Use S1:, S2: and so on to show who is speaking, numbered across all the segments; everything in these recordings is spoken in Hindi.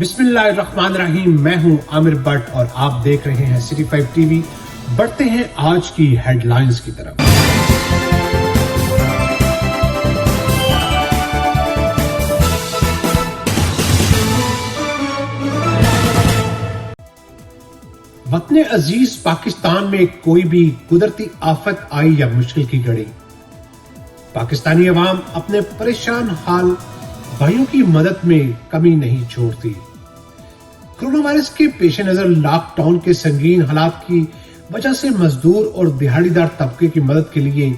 S1: बिस्मिल्लाहिर्रहमानिर्रहीम। मैं हूं आमिर भट्ट और आप देख रहे हैं सिटी 5 टीवी। बढ़ते हैं आज की हेडलाइंस की तरफ। वतने अजीज पाकिस्तान में कोई भी कुदरती आफत आई या मुश्किल की घड़ी, पाकिस्तानी अवाम अपने परेशान हाल भाइयों की मदद में कमी नहीं छोड़ती। कोरोना वायरस के पेश नजर लॉकडाउन के संगीन हालात की वजह से मजदूर और दिहाड़ीदार तबके की मदद के लिए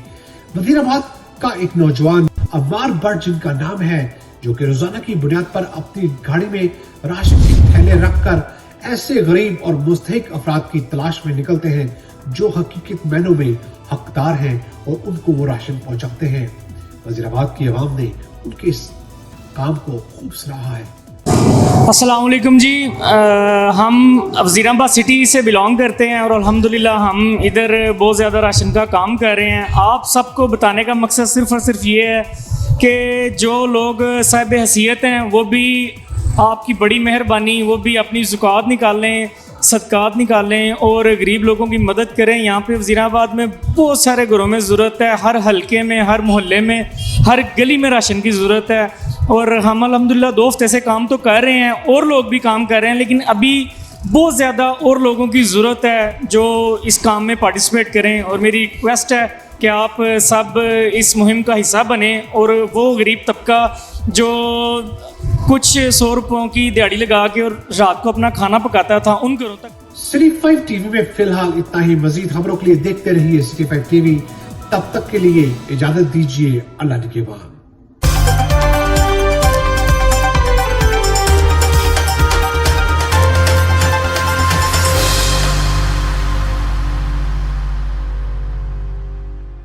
S1: वजीराबाद का एक नौजवान अम्मार भट्ट, जिनका नाम है, जो कि रोजाना की बुनियाद पर अपनी गाड़ी में राशन के थैले रखकर ऐसे गरीब और मुस्तहिक अफराद की तलाश में निकलते हैं जो हकीकत मायनों में हकदार हैं और उनको वो राशन पहुंचाते हैं। वजीराबाद की आवाम ने उनके इस काम को खूब सराहा है।
S2: अस्सलाम वालेकुम जी। हम वज़ीराबाद सिटी से बिलोंग करते हैं और अल्हम्दुलिल्लाह हम इधर बहुत ज़्यादा राशन का काम कर रहे हैं। आप सबको बताने का मकसद सिर्फ़ और सिर्फ ये है कि जो लोग साहिब हैसियत हैं वो भी आपकी बड़ी मेहरबानी, वो भी अपनी ज़कात निकालें, सदकात निकालें और गरीब लोगों की मदद करें। यहाँ पे वज़ीराबाद में बहुत सारे घरों में ज़रूरत है, हर हलके में, हर मोहल्ले में, हर गली में राशन की ज़रूरत है। और हम अल्हम्दुलिल्लाह दोस्त ऐसे काम तो कर रहे हैं और लोग भी काम कर रहे हैं, लेकिन अभी बहुत ज़्यादा और लोगों की ज़रूरत है जो इस काम में पार्टिसिपेट करें। और मेरी रिक्वेस्ट है कि आप सब इस मुहिम का हिस्सा बने और वो गरीब तबका जो कुछ 100 रुपयों की दिहाड़ी लगा के और रात को अपना खाना पकाता था, उन घरों तक।
S1: सिटी 5 टीवी में फिलहाल इतना ही। मजीद खबरों के लिए देखते रहिए सिटी 5 टीवी। तब तक के लिए इजाजत दीजिए। अल्लाह निगहबान।